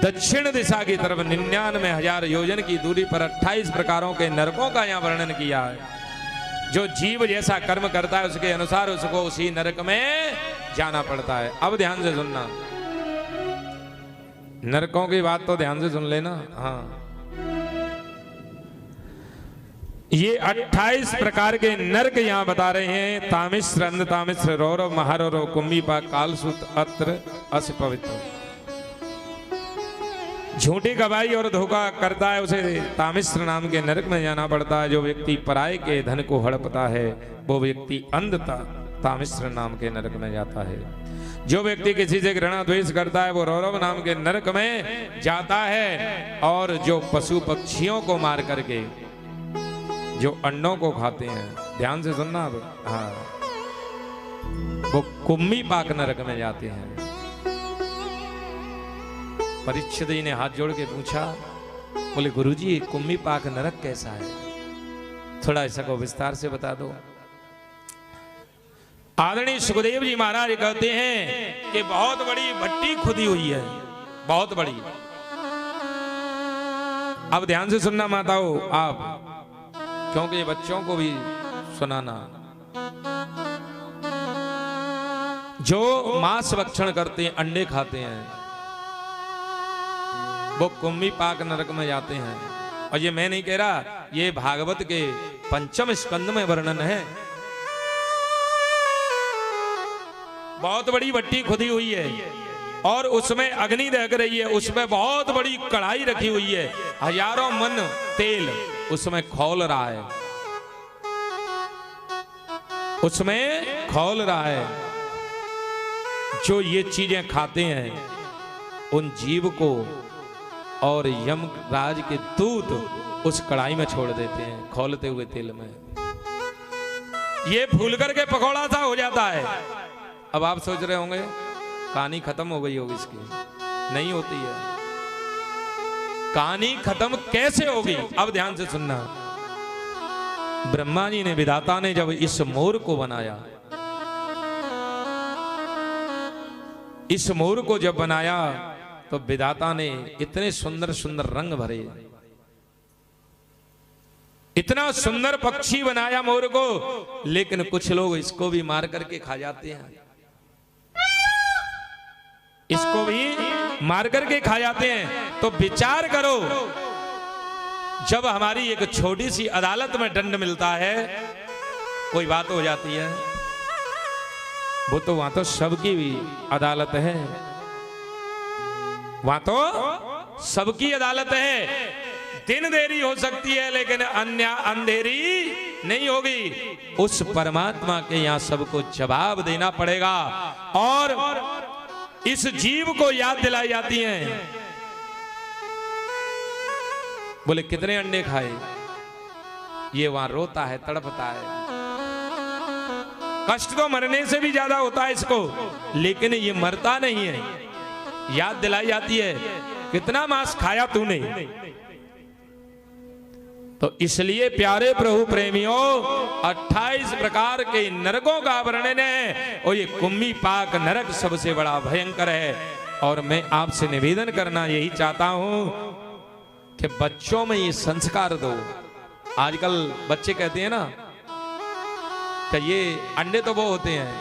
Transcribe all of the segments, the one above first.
दक्षिण दिशा की तरफ 99,000 योजन की दूरी पर 28 प्रकारों के नरकों का यहाँ वर्णन किया है। जो जीव जैसा कर्म करता है उसके अनुसार उसको उसी नरक में जाना पड़ता है। अब ध्यान से सुनना, नरकों की बात तो ध्यान से सुन लेना। हाँ, ये 28 प्रकार के नरक यहाँ बता रहे हैं। तामिश्र, अंध तामिश्र, रौरव, महारौरव, कुंभीपाक, कालसूत, अत्र, अस पवित्र। झूठी गवाही और धोखा करता है उसे तामिश्र नाम के नरक में जाना पड़ता है। जो व्यक्ति पराये के धन को हड़पता है वो व्यक्ति अंधता तामिश्र नाम के नरक में जाता है। जो व्यक्ति किसी से घृणा द्वेष करता है वो रौरव नाम के नरक में जाता है। और जो पशु पक्षियों को मार करके जो अंडों को खाते हैं, ध्यान से सुनना अब, हाँ, वो कुंभीपाक नरक में जाते हैं। परीक्षित जी ने हाथ जोड़ के पूछा, बोले गुरुजी कुंभीपाक नरक कैसा है, थोड़ा ऐसा को विस्तार से बता दो। आदरणीय सुखदेव जी महाराज कहते हैं कि बहुत बड़ी भट्टी खुदी हुई है, बहुत बड़ी। अब ध्यान से सुनना माताओं आप, क्योंकि बच्चों को भी सुनाना। जो मांस भक्षण करते हैं, अंडे खाते हैं, वो कुंभीपाक नरक में जाते हैं। और ये मैं नहीं कह रहा, ये भागवत के 5वें स्कंद में वर्णन है। बहुत बड़ी भट्टी खुदी हुई है और उसमें अग्नि दहक रही है, उसमें बहुत बड़ी कढ़ाई रखी हुई है, हजारों मन तेल उसमें खौल रहा है, उसमें खौल रहा है। जो ये चीजें खाते हैं उन जीव को और यमराज के दूत उस कढ़ाई में छोड़ देते हैं, खौलते हुए तेल में। ये फूल करके पकौड़ा सा हो जाता है। अब आप सोच रहे होंगे कहानी खत्म हो गई होगी इसकी, नहीं होती है। कहानी खत्म कैसे होगी, अब ध्यान से सुनना। ब्रह्मा जी ने, विधाता ने जब इस मोर को बनाया, इस मोर को जब बनाया तो विधाता ने इतने सुंदर सुंदर रंग भरे, इतना सुंदर पक्षी बनाया मोर को, लेकिन कुछ लोग इसको भी मार करके खा जाते हैं, इसको भी मार करके खा जाते हैं। तो विचार करो, जब हमारी एक छोटी सी अदालत में दंड मिलता है, कोई बात हो जाती है, वो तो वहां तो सबकी भी अदालत है, वहां तो सबकी अदालत है। दिन देरी हो सकती है लेकिन अन्य अंधेरी नहीं होगी। उस परमात्मा के यहां सबको जवाब देना पड़ेगा। और इस जीव को याद दिलाई जाती है, बोले कितने अंडे खाए, ये वहां रोता है, तड़पता है, कष्ट तो मरने से भी ज्यादा होता है इसको, लेकिन ये मरता नहीं है। याद दिलाई जाती है, कितना मांस खाया तूने। तो इसलिए प्यारे प्रभु प्रेमियों, 28 प्रकार के नरकों का वर्णन है और ये कुंभीपाक नरक सबसे बड़ा भयंकर है। और मैं आपसे निवेदन करना यही चाहता हूं कि बच्चों में ये संस्कार दो। आजकल बच्चे कहते हैं ना कि ये अंडे तो वो होते हैं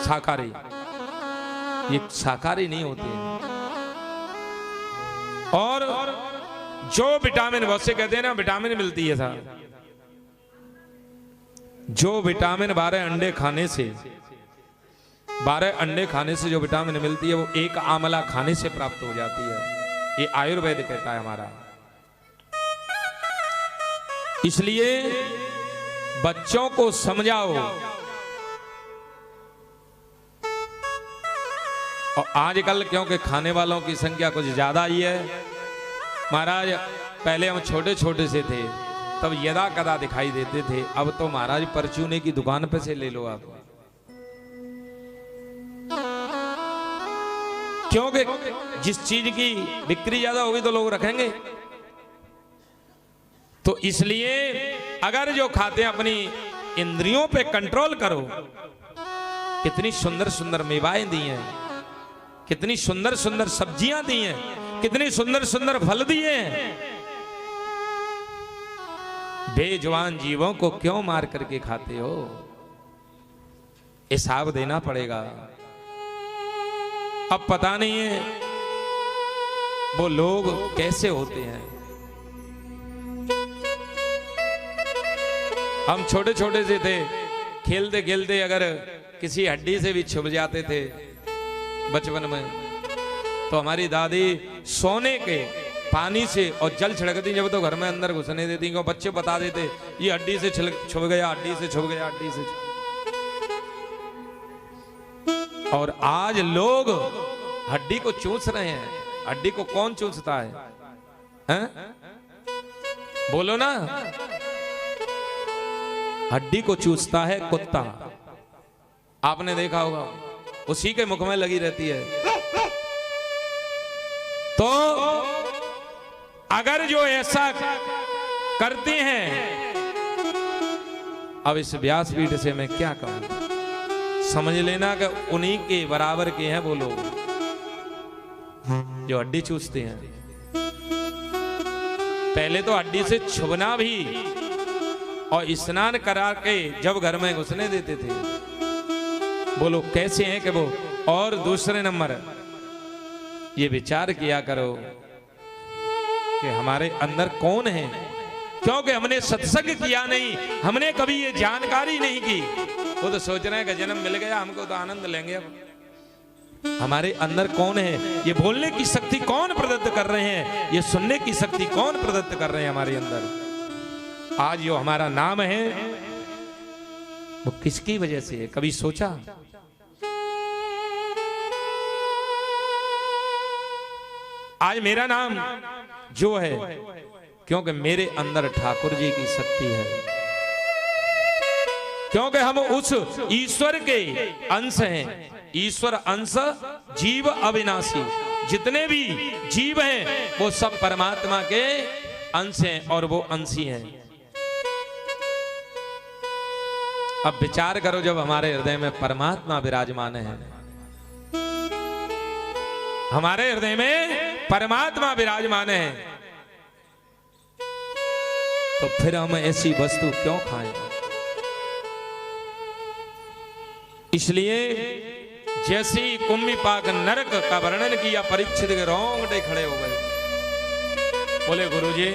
शाकाहारी, ये शाकाहारी नहीं होते हैं। और जो विटामिन, बहुत से कहते हैं ना विटामिन मिलती है साहब, जो विटामिन 12 अंडे खाने से, 12 अंडे खाने से जो विटामिन मिलती है वो एक आंवला खाने से प्राप्त हो जाती है। ये आयुर्वेद कहता है हमारा। इसलिए बच्चों को समझाओ। और आजकल क्योंकि खाने वालों की संख्या कुछ ज्यादा ही है महाराज, पहले हम छोटे छोटे से थे तब यदा कदा दिखाई देते थे, अब तो महाराज परचूने की दुकान पे से ले लो आप। क्योंकि जिस चीज की बिक्री ज्यादा होगी तो लोग रखेंगे। तो इसलिए अगर जो खाते हैं अपनी इंद्रियों पे कंट्रोल करो। कितनी सुंदर सुंदर मेवाएं दी हैं, कितनी सुंदर सुंदर सब्जियां दी हैं, कितनी सुंदर सुंदर फल दिए हैं। बेजुबान जीवों को क्यों मार करके खाते हो? हिसाब देना पड़ेगा। अब पता नहीं है वो लोग कैसे होते हैं। हम छोटे छोटे से थे, खेलते खेलते अगर किसी हड्डी से भी छुप जाते थे बचपन में, तो हमारी दादी सोने के पानी से और जल छिड़कती, जब तो घर में अंदर घुसने देती, क्यों बच्चे बता देते ये हड्डी से छुप गया, हड्डी से छुप गया, हड्डी से। और आज लोग हड्डी को चूस रहे हैं। हड्डी को कौन चूसता है? बोलो ना। हड्डी को चूसता है कुत्ता। आपने देखा होगा, उसी के मुख में लगी रहती है। तो अगर जो ऐसा करते हैं, अब इस व्यासपीठ से मैं क्या कहूं, समझ लेना कि उन्हीं के बराबर के हैं वो लोग जो हड्डी चूसते हैं। पहले तो हड्डी से छुपना भी और स्नान करा के जब घर में घुसने देते थे, वो लोग कैसे हैं कि वो। और दूसरे नंबर ये विचार किया करो कि हमारे अंदर कौन है, क्योंकि हमने सत्संग किया नहीं, हमने कभी ये जानकारी नहीं की। वो तो सोच रहे हैं कि जन्म मिल गया हमको तो आनंद लेंगे। अब हमारे अंदर कौन है, ये बोलने की शक्ति कौन प्रदत्त कर रहे हैं, ये सुनने की शक्ति कौन प्रदत्त कर रहे हैं हमारे अंदर। आज जो हमारा नाम है वो किसकी वजह से है, कभी सोचा? आज मेरा नाम जो है क्योंकि मेरे अंदर ठाकुर जी की शक्ति है, क्योंकि हम उस ईश्वर के अंश हैं। ईश्वर अंश जीव अविनाशी, जितने भी जीव हैं वो सब परमात्मा के अंश हैं और वो अंशी हैं। अब विचार करो, जब हमारे हृदय में परमात्मा विराजमान है, हमारे हृदय में परमात्मा विराजमान है, तो फिर हम ऐसी वस्तु क्यों खाएं? इसलिए जैसे ही कुम्भी पाक नरक का वर्णन किया, परीक्षित के रोंगटे खड़े हो गए। बोले गुरुजी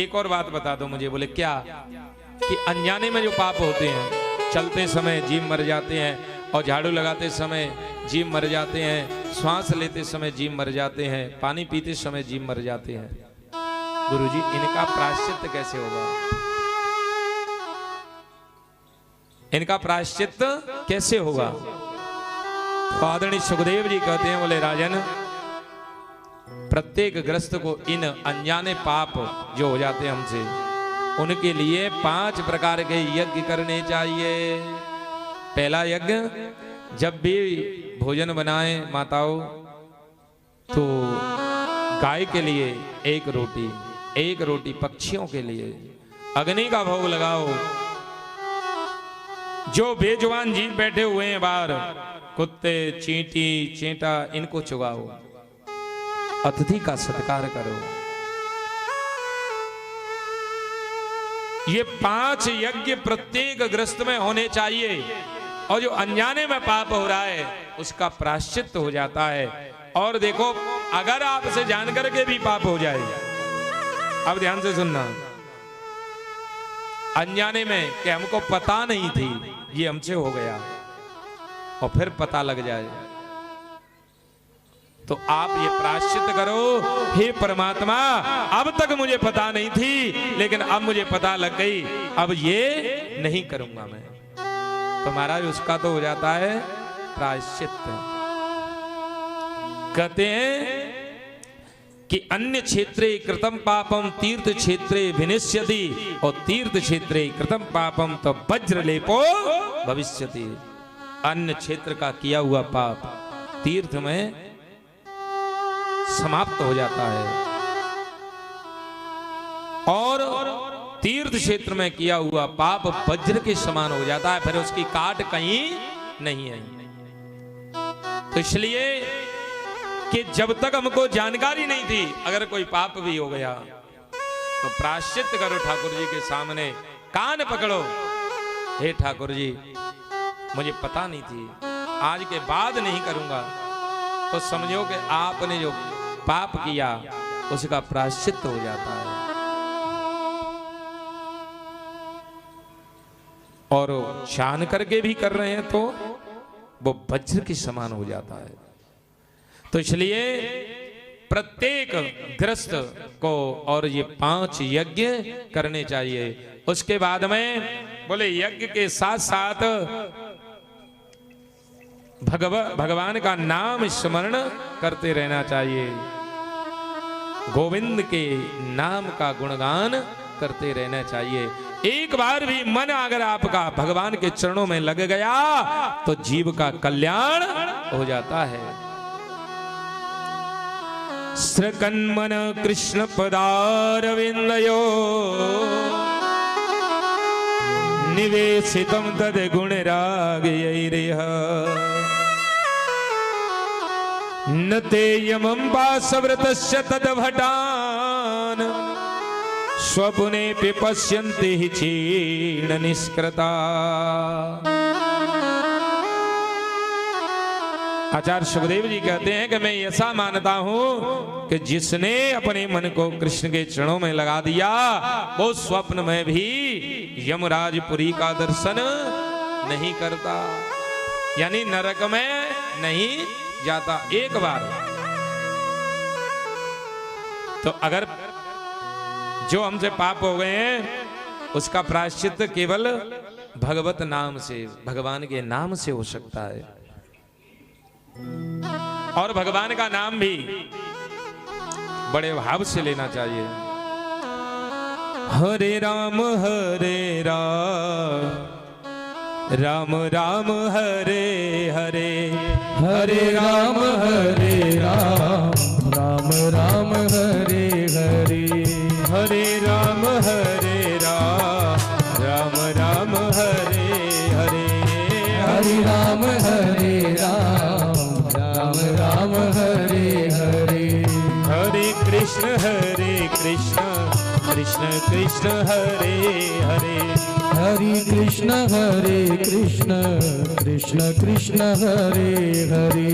एक और बात बता दो मुझे। बोले क्या? कि अनजाने में जो पाप होते हैं, चलते समय जीव मर जाते हैं, और झाड़ू लगाते समय जीव मर जाते हैं, श्वास लेते समय जीव मर जाते हैं, पानी पीते समय जीव मर जाते हैं। गुरुजी इनका प्रायश्चित कैसे होगा? इनका प्रायश्चित कैसे होगा? तो आदरणीय सुखदेव जी कहते हैं, बोले राजन, प्रत्येक ग्रस्त को इन अनजाने पाप जो हो जाते हैं हमसे, उनके लिए 5 प्रकार के यज्ञ करने चाहिए। पहला यज्ञ, जब भी भोजन बनाए माताओं तो गाय के लिए 1 रोटी, 1 रोटी पक्षियों के लिए अग्नि का भोग लगाओ। जो बेजुबान जीव बैठे हुए हैं बाहर, कुत्ते, चींटी, चींटा, इनको चुगाओ। अतिथि का सत्कार करो। ये 5 यज्ञ प्रत्येक गृहस्थ में होने चाहिए, और जो अनजाने में पाप हो रहा है उसका प्रायश्चित हो जाता है। और देखो, अगर आपसे जान करके भी पाप हो जाए, अब ध्यान से सुनना, अनजाने में कि हमको पता नहीं थी ये हमसे हो गया, और फिर पता लग जाए, तो आप ये प्रायश्चित करो, हे परमात्मा अब तक मुझे पता नहीं थी लेकिन अब मुझे पता लग गई, अब ये नहीं करूंगा मैं। तो महाराज उसका तो हो जाता है प्रायश्चित। कहते हैं कि अन्य क्षेत्रे कृतम पापम तीर्थ क्षेत्रे विनिश्यति, और तीर्थ क्षेत्रे कृतम पापम तो वज्रलेपो भविष्यति। अन्य क्षेत्र का किया हुआ पाप तीर्थ में समाप्त हो जाता है, और तीर्थ क्षेत्र में किया हुआ पाप वज्र के समान हो जाता है, फिर उसकी काट कहीं नहीं है। तो इसलिए कि जब तक हमको जानकारी नहीं थी, अगर कोई पाप भी हो गया तो प्रायश्चित करो ठाकुर जी के सामने, कान पकड़ो, हे ठाकुर जी मुझे पता नहीं थी, आज के बाद नहीं करूंगा, तो समझो कि आपने जो पाप किया उसका प्रायश्चित हो जाता है। और जान करके भी कर रहे हैं तो वो वज्र के समान हो जाता है। तो इसलिए प्रत्येक गृहस्थ को और ये 5 यज्ञ करने चाहिए। उसके बाद में बोले यज्ञ के साथ साथ भगवान का नाम स्मरण करते रहना चाहिए, गोविंद के नाम का गुणगान करते रहना चाहिए। एक बार भी मन अगर आपका भगवान के चरणों में लग गया तो जीव का कल्याण हो जाता है। सृकन्मन कृष्ण पदारविंदयो निवेशितम तद गुण राग यैरिह न तेयमं वासव्रतस्य तद्भटान स्वपुने पश्यन्ति हि क्षीण निष्कृता। आचार्य सुखदेव जी कहते हैं कि मैं ऐसा मानता हूं कि जिसने अपने मन को कृष्ण के चरणों में लगा दिया वो स्वप्न में भी यमराजपुरी का दर्शन नहीं करता, यानी नरक में नहीं जाता। एक बार तो अगर जो हमसे पाप हो गए हैं उसका प्रायश्चित केवल भगवत नाम से, भगवान के नाम से हो सकता है। और भगवान का नाम भी बड़े भाव से लेना चाहिए। हरे राम राम राम हरे हरे, हरे राम राम राम हरे हरे, हरे राम राम राम हरे हरे, हरे राम राम राम हरे हरे, हरे कृष्ण कृष्ण कृष्ण हरे हरे, हरे कृष्ण कृष्ण कृष्ण हरे हरे।